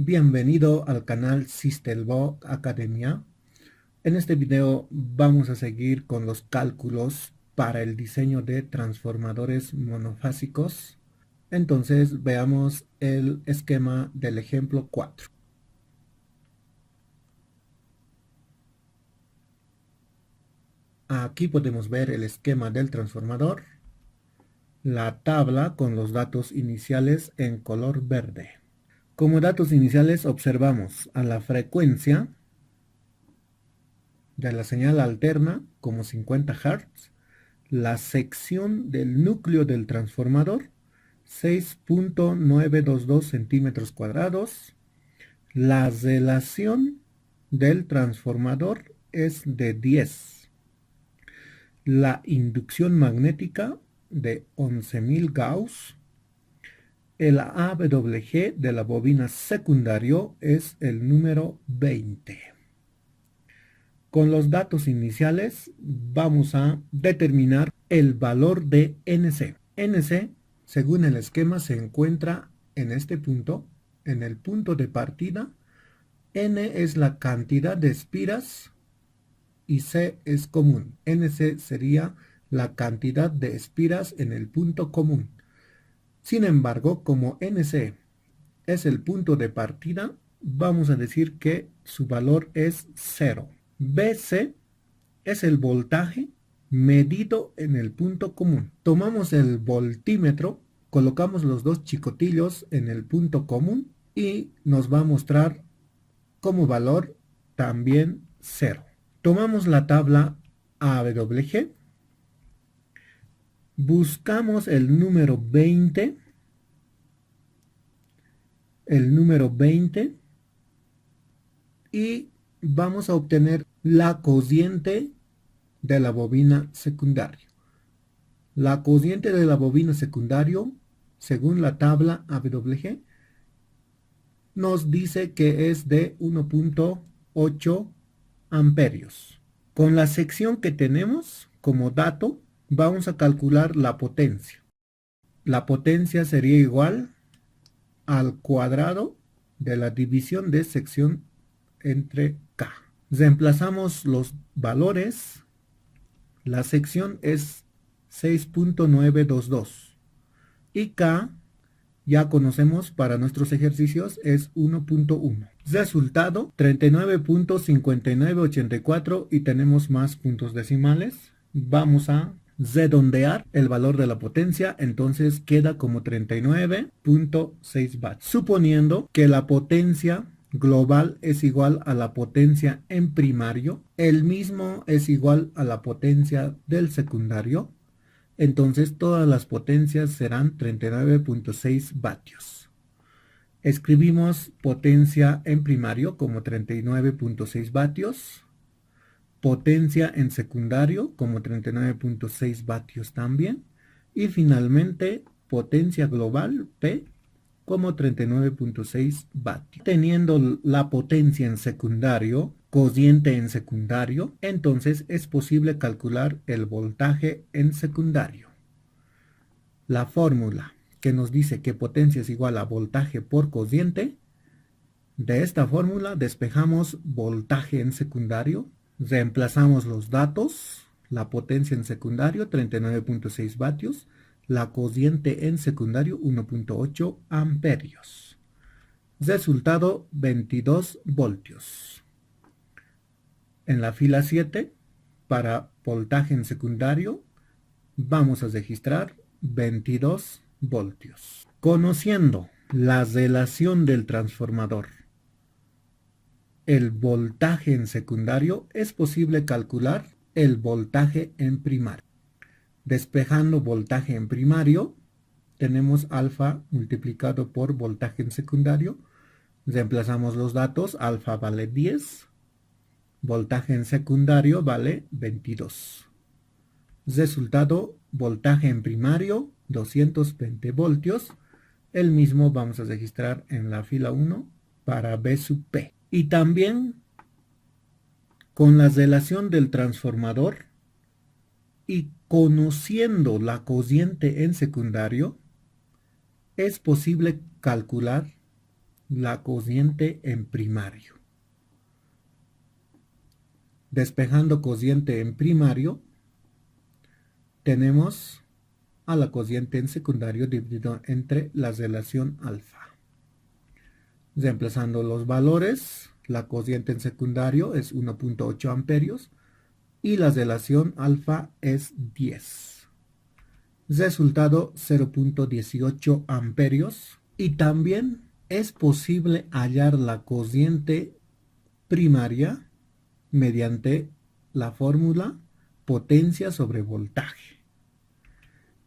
Bienvenido al canal Sistelbo Academia. En este video vamos a seguir con los cálculos para el diseño de transformadores monofásicos. Entonces veamos el esquema del ejemplo 4. Aquí podemos ver el esquema del transformador, la tabla con los datos iniciales en color verde. Como datos iniciales observamos a la frecuencia de la señal alterna como 50 Hz, la sección del núcleo del transformador 6.922 centímetros cuadrados, la relación del transformador es de 10, la inducción magnética de 11.000 Gauss, el AWG de la bobina secundario es el número 20. Con los datos iniciales vamos a determinar el valor de NC. NC, según el esquema, se encuentra en este punto, en el punto de partida. N es la cantidad de espiras y C es común. NC sería la cantidad de espiras en el punto común. Sin embargo, como NC es el punto de partida, vamos a decir que su valor es 0. BC es el voltaje medido en el punto común. Tomamos el voltímetro, colocamos los dos chicotillos en el punto común y nos va a mostrar como valor también 0. Tomamos la tabla AWG, buscamos el número 20, y vamos a obtener la cociente de la bobina secundaria. La cociente de la bobina secundario, según la tabla AWG, nos dice que es de 1.8 amperios. Con la sección que tenemos como dato, vamos a calcular la potencia. La potencia sería igual al cuadrado de la división de sección entre K. Reemplazamos los valores. La sección es 6.922 y K, ya conocemos para nuestros ejercicios, es 1.1. Resultado 39.5984 y tenemos más puntos decimales. Vamos a redondear el valor de la potencia, entonces queda como 39.6 watts. Suponiendo que la potencia global es igual a la potencia en primario, el mismo es igual a la potencia del secundario, entonces todas las potencias serán 39.6 vatios. Escribimos potencia en primario como 39.6 vatios, potencia en secundario como 39.6 vatios también, y finalmente potencia global P como 39.6 vatios. Teniendo la potencia en secundario, cociente en secundario, entonces es posible calcular el voltaje en secundario. La fórmula que nos dice que potencia es igual a voltaje por cociente, de esta fórmula despejamos voltaje en secundario, reemplazamos los datos, la potencia en secundario 39.6 vatios, la cociente en secundario 1.8 amperios. Resultado 22 voltios. En la fila 7, para voltaje en secundario, vamos a registrar 22 voltios. Conociendo la relación del transformador, el voltaje en secundario, es posible calcular el voltaje en primario. Despejando voltaje en primario, tenemos alfa multiplicado por voltaje en secundario. Reemplazamos los datos, alfa vale 10, voltaje en secundario vale 22. Resultado, voltaje en primario 220 voltios. El mismo vamos a registrar en la fila 1 para B sub P. Y también con la relación del transformador y conociendo la cociente en secundario, es posible calcular la cociente en primario. Despejando cociente en primario, tenemos a la cociente en secundario dividido entre la relación alfa. Reemplazando los valores, la cociente en secundario es 1.8 amperios y la relación alfa es 10. Resultado 0.18 amperios. Y también es posible hallar la cociente primaria mediante la fórmula potencia sobre voltaje.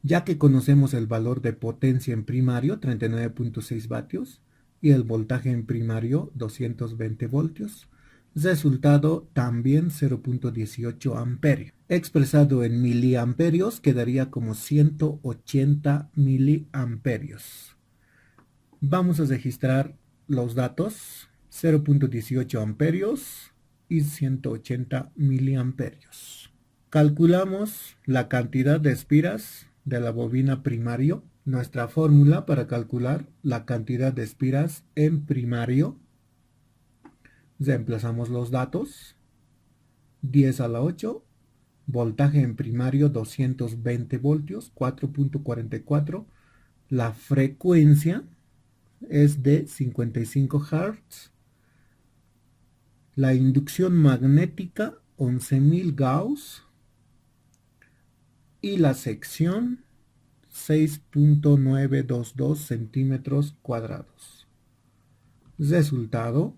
Ya que conocemos el valor de potencia en primario, 39.6 vatios, y el voltaje en primario, 220 voltios, resultado también 0.18 amperios. Expresado en miliamperios quedaría como 180 miliamperios. Vamos a registrar los datos, 0.18 amperios y 180 miliamperios. Calculamos la cantidad de espiras de la bobina primario. Nuestra fórmula para calcular la cantidad de espiras en primario. Reemplazamos los datos. 10 a la 8. Voltaje en primario 220 voltios, 4.44. La frecuencia es de 55 Hz. La inducción magnética 11.000 Gauss. Y la sección 6.922 centímetros cuadrados. Resultado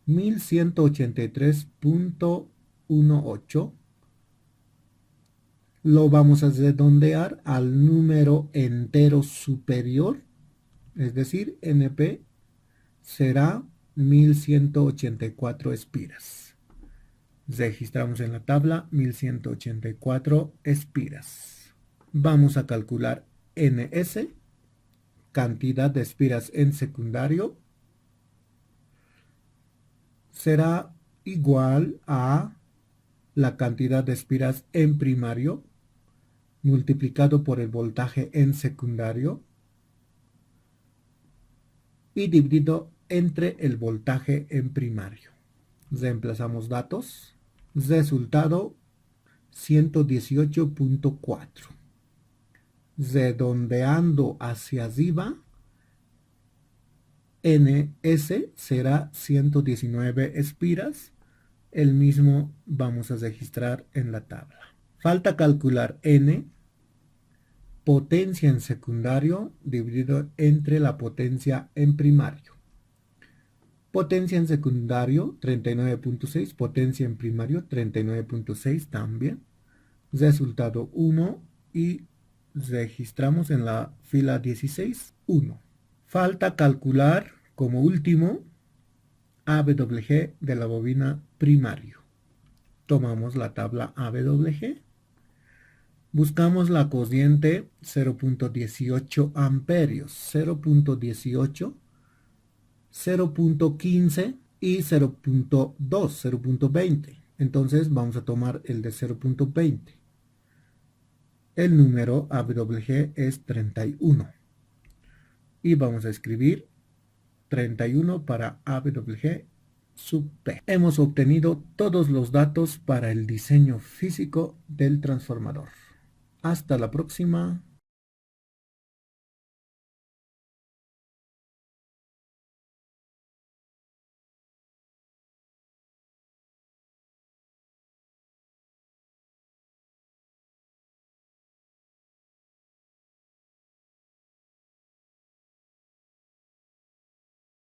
1183.18. Lo vamos a redondear al número entero superior, es decir, NP será 1184 espiras. Registramos en la tabla 1184 espiras. Vamos a calcular NS, cantidad de espiras en secundario. Será igual a la cantidad de espiras en primario multiplicado por el voltaje en secundario y dividido entre el voltaje en primario. Reemplazamos datos. Resultado 118.4. Redondeando hacia arriba, NS será 119 espiras. El mismo vamos a registrar en la tabla. Falta calcular N, potencia en secundario dividido entre la potencia en primario. Potencia en secundario 39.6, potencia en primario 39.6 también. Resultado 1 y registramos en la fila 16, 1. Falta calcular como último AWG de la bobina primario. Tomamos la tabla AWG. Buscamos la cociente 0.18 amperios, 0.18, 0.15 y 0.2, 0.20. Entonces vamos a tomar el de 0.20. El número AWG es 31. Y vamos a escribir 31 para AWG sub P. Hemos obtenido todos los datos para el diseño físico del transformador. Hasta la próxima.